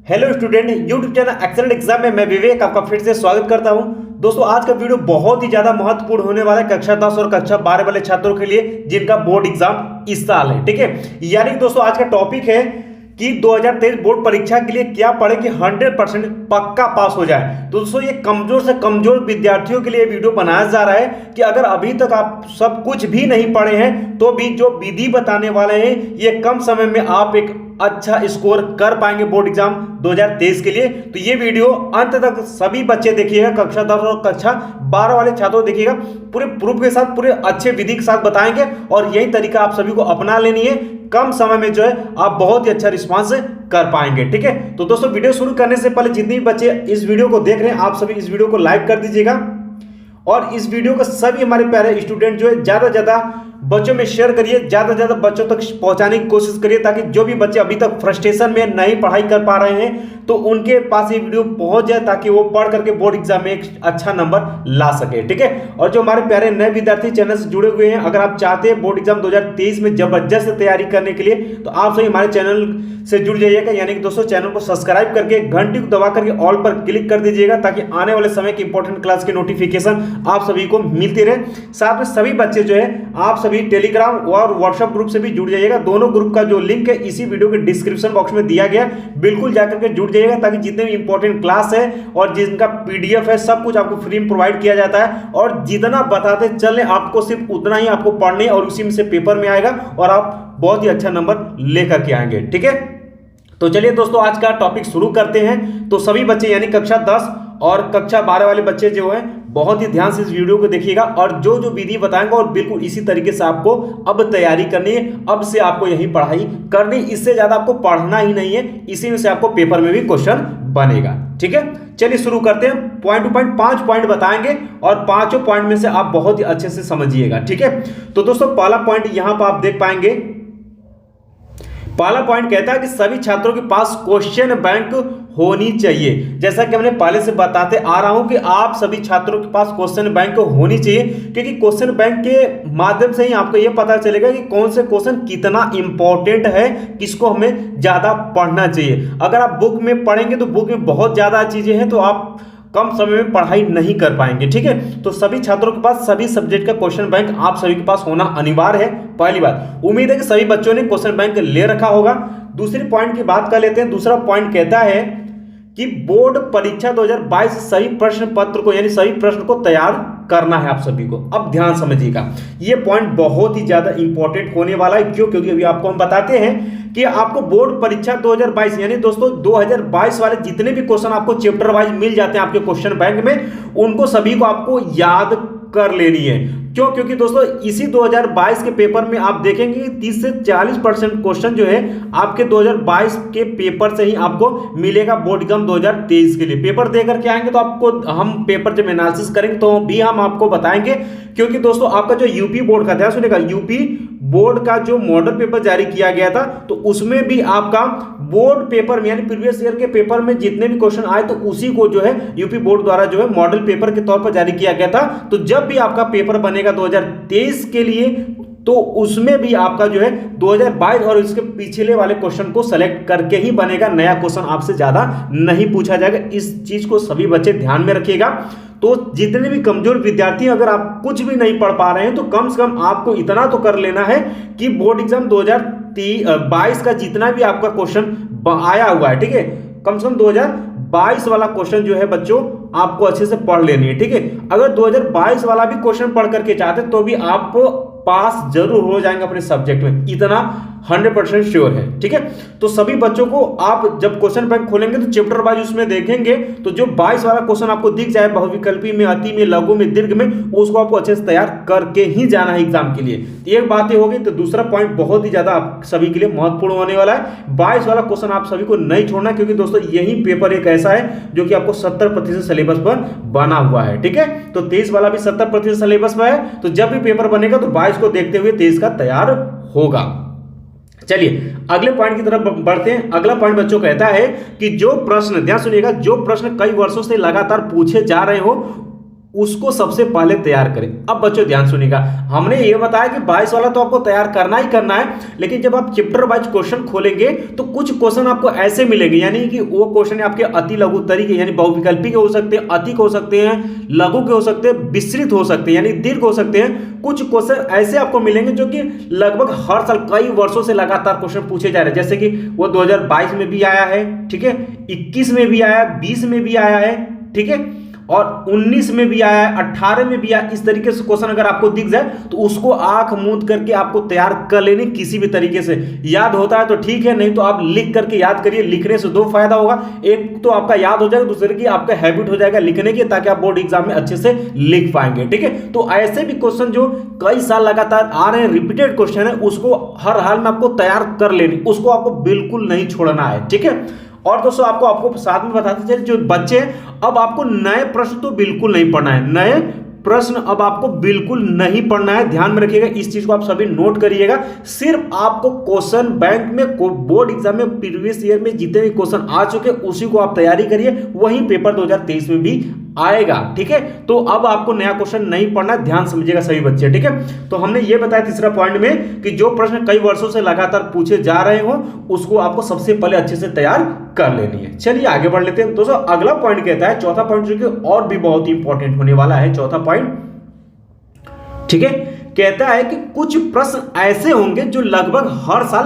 Hello student, YouTube channel excellent exam में मैं विवेक आपका फिर से स्वागत करता हूं। दोस्तों, आज का वीडियो बहुत ही ज्यादा महत्वपूर्ण होने वाला है कक्षा 10 और कक्षा 12 वाले छात्रों के लिए जिनका बोर्ड एग्जाम इस साल है। ठीक है, यानी दोस्तों आज का टॉपिक है कि 2023 बोर्ड परीक्षा के लिए क्या पढ़े कि 100% पक्का पास हो जाए। तो दोस्तों ये कमजोर से कमजोर विद्यार्थियों के लिए वीडियो बनाया जा रहा है कि अगर अभी तक आप सब कुछ भी नहीं पढ़े हैं तो भी जो विधि बताने वाले हैं ये कम समय में आप एक अच्छा स्कोर कर पाएंगे बोर्ड एग्जाम 2023 के लिए। तो ये वीडियो अंत तक सभी बच्चे देखिएगा, कक्षा 10 और कक्षा 12 वाले छात्रों देखिएगा, पूरे प्रूफ के साथ, पूरे अच्छे विधि के साथ बताएंगे और यही तरीका आप सभी को अपना लेनी है। कम समय में जो है आप बहुत ही अच्छा रिस्पांस कर पाएंगे। ठीक है, तो दोस्तों वीडियो शुरू करने से पहले जितने भी बच्चे इस वीडियो को देख रहे हैं आप सभी इस वीडियो को लाइक कर दीजिएगा और इस वीडियो को सभी हमारे प्यारे स्टूडेंट जो है ज्यादा से ज्यादा बच्चों में शेयर करिए, ज्यादा से ज्यादा बच्चों तक पहुंचाने की कोशिश करिए ताकि जो भी बच्चे अभी तक फ्रस्ट्रेशन में नहीं पढ़ाई कर पा रहे हैं तो उनके पास ये वीडियो पहुंच जाए ताकि वो पढ़ करके बोर्ड एग्जाम में एक अच्छा नंबर ला सके। ठीक है, और जो हमारे प्यारे नए विद्यार्थी चैनल से जुड़े हुए हैं, अगर आप चाहते हैं बोर्ड एग्जाम 2023 में जबरदस्त तैयारी करने के लिए तो आप सभी हमारे चैनल से जुड़ जाइएगा। यानी कि दोस्तों चैनल को सब्सक्राइब करके घंटी को दबा करके ऑल पर क्लिक कर दीजिएगा ताकि आने वाले समय की इंपॉर्टेंट क्लास की नोटिफिकेशन आप सभी को मिलती रहे। साथ में सभी बच्चे जो है आप सभी टेलीग्राम और व्हाट्सएप ग्रुप से भी जुड़ जाइएगा। दोनों ग्रुप का जो लिंक है इसी वीडियो के डिस्क्रिप्शन बॉक्स में दिया गया, बिल्कुल जाकर के जुड़ जाइएगा ताकि जितने भी इंपॉर्टेंट क्लास है और जिनका पीडीएफ है सब कुछ आपको फ्री में प्रोवाइड किया जाता है और जितना बताते चले आपको सिर्फ उतना ही आपको पढ़ने और उसी में से पेपर में आएगा और आप बहुत ही अच्छा नंबर लेकर के आएंगे। ठीक है, तो चलिए दोस्तों आज का टॉपिक शुरू करते हैं। तो सभी बच्चे यानी कक्षा 10 और कक्षा 12 वाले बच्चे जो हैं बहुत ही ध्यान से इस वीडियो को देखिएगा और जो जो विधि बताएंगे और बिल्कुल इसी तरीके से आपको अब तैयारी करनी है। अब से आपको यही पढ़ाई करनी, इससे ज्यादा आपको पढ़ना ही नहीं है, इसी में से आपको पेपर में भी क्वेश्चन बनेगा। ठीक है, चलिए शुरू करते हैं। पॉइंट टू पॉइंट 5 पॉइंट बताएंगे और पांचों पॉइंट में से आप बहुत ही अच्छे से समझिएगा। ठीक है, तो दोस्तों पहला पॉइंट यहां पर आप देख पाएंगे, पहला पॉइंट कहता है कि सभी छात्रों के पास क्वेश्चन बैंक होनी चाहिए। जैसा कि हमने पहले से बताते आ रहा हूं कि आप सभी छात्रों के पास क्वेश्चन बैंक होनी चाहिए क्योंकि क्वेश्चन बैंक के माध्यम से ही आपको यह पता चलेगा कि कौन से क्वेश्चन कितना इंपॉर्टेंट है, किसको हमें ज्यादा पढ़ना चाहिए। अगर आप बुक में पढ़ेंगे तो बुक में बहुत ज्यादा चीजें हैं तो आप कम समय में पढ़ाई नहीं कर पाएंगे। ठीक है, तो सभी छात्रों के पास सभी सब्जेक्ट का क्वेश्चन बैंक आप सभी के पास होना अनिवार्य है। पहली बात, उम्मीद है कि सभी बच्चों ने क्वेश्चन बैंक ले रखा होगा। दूसरी पॉइंट की बात कर लेते हैं। दूसरा पॉइंट कहता है कि बोर्ड परीक्षा 2022 सही प्रश्न पत्र को यानी सही प्रश्न को तैयार करना है आप सभी को। अब ध्यान समझिएगा, ये पॉइंट बहुत ही ज्यादा इंपॉर्टेंट होने वाला है। क्यों? क्योंकि अभी आपको हम बताते हैं कि आपको बोर्ड परीक्षा 2022 यानी दोस्तों 2022 वाले जितने भी क्वेश्चन आपको चैप्टर वाइज मिल जाते हैं आपके क्वेश्चन बैंक में, उनको सभी को आपको याद कर लेनी है। क्यों? क्योंकि दोस्तों इसी 2022 के पेपर में आप देखेंगे कि 30 से 40% क्वेश्चन जो है आपके 2022 के पेपर से ही आपको मिलेगा बोर्ड एग्जाम 2023 के लिए। पेपर दे करके आएंगे तो आपको हम पेपर जब एनालिसिस करेंगे तो भी हम आपको बताएंगे। क्योंकि दोस्तों आपका जो यूपी बोर्ड का, ध्यान सुनिएगा, यूपी बोर्ड का जो मॉडल पेपर जारी किया गया था तो उसमें भी आपका बोर्ड पेपर में यानी प्रीवियस ईयर के पेपर में जितने भी क्वेश्चन आए तो उसी को जो है यूपी बोर्ड द्वारा जो है मॉडल पेपर के तौर पर जारी किया गया था। तो जब भी आपका पेपर बनेगा 2023 के लिए तो उसमें भी आपका जो है 2022 और इसके पिछले वाले क्वेश्चन को सेलेक्ट करके ही बनेगा, नया क्वेश्चन आपसे ज्यादा नहीं पूछा जाएगा। इस चीज को सभी बच्चे ध्यान में रखिएगा। तो जितने भी कमजोर विद्यार्थी अगर आप कुछ भी नहीं पढ़ पा रहे हैं तो कम से कम आपको इतना तो कर लेना है कि बोर्ड एग्जाम 2022 का जितना भी आपका क्वेश्चन आया हुआ है, ठीक है, कम से कम 2022 वाला क्वेश्चन जो है बच्चों आपको अच्छे से पढ़ लेनी है। ठीक है, अगर 2022 वाला भी क्वेश्चन पढ़ करके चाहते तो भी आप पास जरूर हो जाएंगे अपने सब्जेक्ट में, इतना 100% श्योर है। ठीक है, तो सभी बच्चों को आप जब क्वेश्चन बैंक खोलेंगे तो चैप्टर वाइज उसमें देखेंगे तो जो 22 वाला क्वेश्चन आपको दिख जाए बहुविकल्पी में, अति में, लघु में, दीर्घ में, उसको आपको अच्छे से तैयार करके ही जाना है एग्जाम के लिए। एक बात ये होगी। तो दूसरा पॉइंट बहुत ही ज्यादा आप सभी के लिए महत्वपूर्ण होने वाला है। 22 वाला क्वेश्चन आप सभी को नहीं छोड़ना क्योंकि दोस्तों यही पेपर एक ऐसा है जो कि आपको 70% सिलेबस पर बना हुआ है। ठीक है, तो 23 वाला भी 70% सिलेबस पर है। तो जब भी पेपर बनेगा तो 22 को देखते हुए 23 का तैयार होगा। चलिए अगले पॉइंट की तरफ बढ़ते हैं। अगला पॉइंट बच्चों कहता है कि जो प्रश्न, ध्यान सुनिएगा, जो प्रश्न कई वर्षों से लगातार पूछे जा रहे हो उसको सबसे पहले तैयार करें। अब बच्चों ध्यान सुनिएगा, हमने ये बताया कि 22 वाला तो आपको तैयार करना ही करना है, लेकिन जब आप चैप्टर वाइज क्वेश्चन खोलेंगे तो कुछ क्वेश्चन आपको ऐसे मिलेंगे, यानी कि वो क्वेश्चन आपके अति लघु तरीके यानी बहुविकल्पी के हो सकते हैं, अति के हो सकते हैं, लघु के हो सकते हैं, विस्तृत हो सकते हैं यानी दीर्घ हो सकते हैं। कुछ क्वेश्चन ऐसे आपको मिलेंगे जो कि लगभग हर साल कई वर्षों से लगातार क्वेश्चन पूछे जा रहे हैं, जैसे कि वो 2022 में भी आया है, ठीक है, 21 में भी आया, 20 में भी आया है, ठीक है, और 19 में भी आया है, 18 में भी आया। इस तरीके से क्वेश्चन अगर आपको दिख जाए तो उसको आंख मूंद करके आपको तैयार कर लेनी, किसी भी तरीके से याद होता है तो ठीक है, नहीं तो आप लिख करके याद करिए। लिखने से दो फायदा होगा, एक तो आपका याद हो जाएगा, दूसरे की आपका हैबिट हो जाएगा लिखने की, ताकि आप बोर्ड एग्जाम में अच्छे से लिख पाएंगे, ठीक है। तो ऐसे भी क्वेश्चन जो कई साल लगातार आ रहे हैं, रिपीटेड क्वेश्चन है, उसको हर हाल में आपको तैयार कर लेनी, उसको आपको बिल्कुल नहीं छोड़ना है, ठीक है। और दोस्तों आपको साथ में बताते चलिए, जो बच्चे अब आपको नए प्रश्न तो बिल्कुल नहीं पढ़ना है, नए प्रश्न अब आपको बिल्कुल नहीं पढ़ना है, ध्यान में रखिएगा, इस चीज को आप सभी नोट करिएगा। सिर्फ आपको क्वेश्चन बैंक में बोर्ड एग्जाम में प्रीवियस ईयर में जितने भी क्वेश्चन आ चुके उसी को आप तैयारी करिए, वही पेपर 2023 में भी आएगा, ठीक है। तो अब आपको नया क्वेश्चन नहीं पढ़ना, ध्यान समझिएगा सभी बच्चे, ठीक है। तो हमने ये बताया तीसरा पॉइंट में कि जो प्रश्न कई वर्षों से लगातार पूछे जा रहे हो उसको आपको सबसे पहले अच्छे से तैयार कर लेनी है। चलिए आगे बढ़ लेते हैं दोस्तों। अगला पॉइंट कहता है, चौथा पॉइंट जो कि और भी बहुत इंपॉर्टेंट होने वाला है, चौथा पॉइंट, ठीक है, कहता है कि कुछ प्रश्न ऐसे होंगे जो लगभग हर साल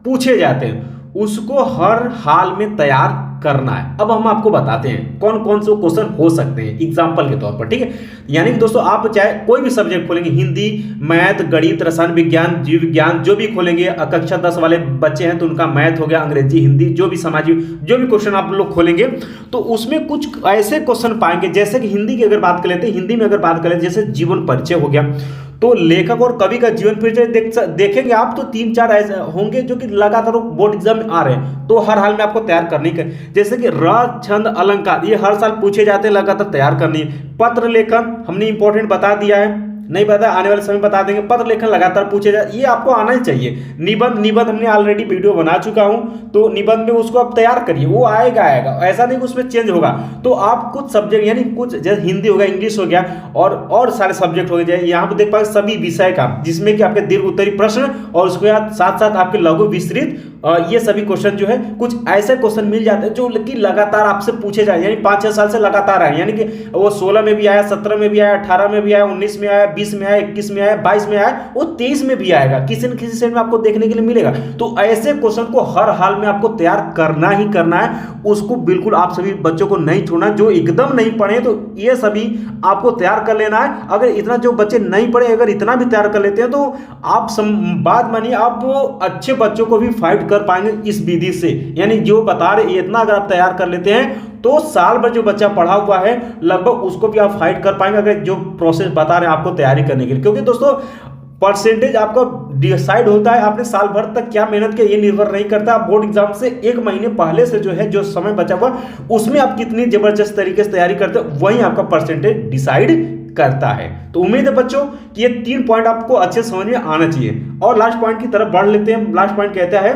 पूछे जाते हैं, उसको हर हाल में तैयार करना है। अब हम आपको बताते हैं कौन कौन से क्वेश्चन हो सकते हैं एग्जांपल के तौर पर, ठीक है। यानी कि दोस्तों आप चाहे कोई भी सब्जेक्ट खोलेंगे, हिंदी, मैथ, गणित, रसायन विज्ञान, जीव विज्ञान, जो भी खोलेंगे, कक्षा 10 वाले बच्चे हैं तो उनका मैथ हो गया, अंग्रेजी, हिंदी, जो भी सामाजिक जो भी क्वेश्चन आप लोग खोलेंगे तो उसमें कुछ ऐसे क्वेश्चन पाएंगे, जैसे कि हिंदी की अगर बात कर लेते हैं, हिंदी में अगर बात करें जैसे जीवन परिचय हो गया, तो लेखक और कवि का जीवन परिचय देखेंगे आप तो 3-4 ऐसे होंगे जो कि लगातार बोर्ड एग्जाम में आ रहे हैं, तो हर हाल में आपको तैयार करनी है। जैसे कि रस, छंद, अलंकार, ये हर साल पूछे जाते हैं, लगातार तैयार करनी है। पत्र लेखन हमने इंपॉर्टेंट बता दिया है, नहीं पता आने वाले समय बता देंगे। पत्र लेखन लगातार पूछे जाए, ये आपको आना ही चाहिए। निबंध हमने ऑलरेडी वीडियो बना चुका हूं, तो निबंध में उसको आप तैयार करिए, वो आएगा, ऐसा नहीं कि उसमें चेंज होगा। तो आप कुछ सब्जेक्ट यानी कुछ जैसे हिंदी हो गया, इंग्लिश हो गया और सारे सब्जेक्ट हो गए, यहाँ पे देख पाए सभी विषय का, जिसमें कि आपके दीर्घ उत्तरी प्रश्न और उसके साथ साथ आपके लघु विस्तृत ये सभी क्वेश्चन जो है, कुछ ऐसे क्वेश्चन मिल जाते हैं जो कि लगातार आपसे पूछे जाए, यानी 5-6 साल से लगातार आए, यानी कि वो 16 में भी आया, 17 में भी आया, 18 में भी आया, 19 में आया, 20 में आया, 21 में आया, 22 में आया, वो 23 में भी आएगा, किसी न किसी सेट में आपको देखने के लिए मिलेगा। तो ऐसे क्वेश्चन को हर हाल में आपको तैयार करना ही करना है, उसको बिल्कुल आप सभी बच्चों को नहीं छोड़ना। जो एकदम नहीं पढ़े तो ये सभी आपको तैयार कर लेना है। अगर इतना जो बच्चे नहीं पढ़े अगर इतना भी तैयार कर लेते हैं तो आप बात मानिए, आप वो अच्छे बच्चों को भी फाइट कर पाएंगे इस विधि से, यानी जो बता रहे इतना अगर आप तैयार कर लेते हैं तो साल भर जो बच्चा पढ़ा हुआ है लगभग उसको भी आप फाइट कर पाएंगे, अगर जो प्रोसेस बता रहे हैं आपको तैयारी करने के लिए। क्योंकि दोस्तों परसेंटेज आपका डिसाइड होता है, आपने साल भर तक क्या मेहनत किया ये निर्भर नहीं करता। आप बोर्ड एग्जाम से 1 महीने पहले से जो है जो समय बचा हुआ उसमें आप कितनी जबरदस्त तरीके से तैयारी करते हो, वही आपका परसेंटेज डिसाइड करता है। तो उम्मीद है बच्चों कि ये 3 पॉइंट आपको अच्छे समझ में आना चाहिए। और लास्ट पॉइंट की तरफ बढ़ लेते हैं। लास्ट पॉइंट कहता है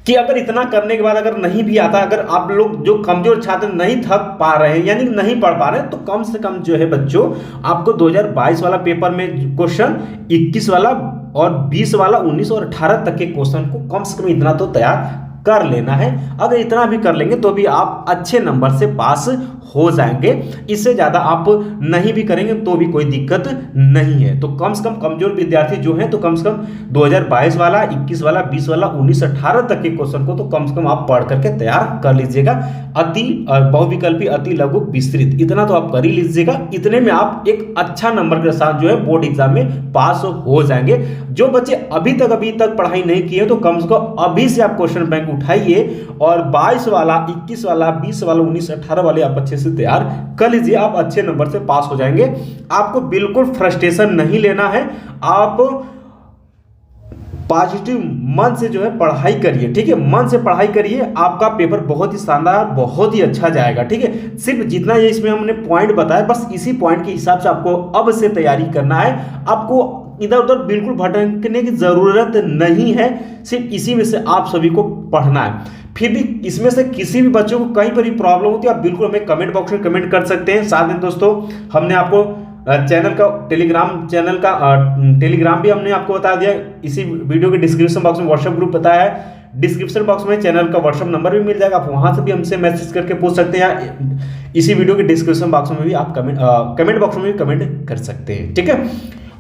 कि अगर इतना करने के बाद अगर नहीं भी आता, अगर आप लोग जो कमजोर छात्र नहीं थक पा रहे हैं यानी नहीं पढ़ पा रहे हैं, तो कम से कम जो है बच्चों आपको 2022 वाला पेपर में क्वेश्चन, 21 वाला और 20 वाला, 19 और 18 तक के क्वेश्चन को कम से कम इतना तो तैयार कर लेना है। अगर इतना भी कर लेंगे तो भी आप अच्छे नंबर से पास हो जाएंगे। इससे ज़्यादा आप नहीं भी करेंगे तो भी कोई दिक्कत नहीं है। तो कम से कम कमजोर विद्यार्थी जो हैं तो कम से कम 2022 वाला, 21 वाला, 20 वाला, 19, 18 तक के क्वेश्चन को तो कम से कम आप पढ़ करके तैयार कर लीजिएगा। अति बहुविकल्पी, अति लघु, विस्तृत, इतना तो आप कर ही लीजिएगा। इतने में आप एक अच्छा नंबर के साथ जो है बोर्ड एग्जाम में पास हो जाएंगे। जो बच्चे अभी तक पढ़ाई नहीं किए तो कम से कम अभी से आप क्वेश्चन बैंक उठाइए और 22 वाला, 21 वाला, 20 वाला, 19, 18 वाले आप अच्छे से तैयार कर लीजिए। आप अच्छे नंबर से पास हो जाएंगे। आपको बिल्कुल फ्रस्ट्रेशन नहीं लेना है, आप पॉजिटिव मन से जो है पढ़ाई करिए, ठीक है। मन से पढ़ाई करिए, आपका पेपर बहुत ही शानदार, बहुत ही अच्छा जाएगा, ठीक है। सिर्फ जितना ये इसमें हमने पॉइंट बताया, बस इसी पॉइंट के हिसाब से आपको अब से तैयारी करना है। आपको इधर उधर बिल्कुल भटकने की जरूरत नहीं है, सिर्फ इसी में से आप सभी को पढ़ना है। फिर भी इसमें से किसी भी बच्चों को कहीं पर भी प्रॉब्लम होती है, आप बिल्कुल हमें कमेंट बॉक्स में कमेंट कर सकते हैं। साथ में दोस्तों हमने आपको चैनल का टेलीग्राम भी हमने आपको बता दिया, इसी वीडियो के डिस्क्रिप्शन बॉक्स में व्हाट्सएप ग्रुप बताया है, डिस्क्रिप्शन बॉक्स में चैनल का व्हाट्सएप नंबर भी मिल जाएगा, आप वहां से भी हमसे मैसेज करके पूछ सकते हैं, या इसी वीडियो के डिस्क्रिप्शन बॉक्स में भी आप कमेंट बॉक्स में भी कमेंट कर सकते हैं। ठीक है,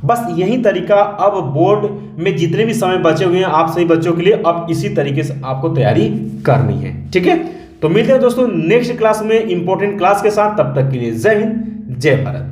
बस यही तरीका अब बोर्ड में जितने भी समय बचे हुए हैं आप सभी बच्चों के लिए, अब इसी तरीके से आपको तैयारी करनी है। ठीक है, तो मिलते हैं दोस्तों नेक्स्ट क्लास में इंपॉर्टेंट क्लास के साथ, तब तक के लिए जय हिंद जय भारत।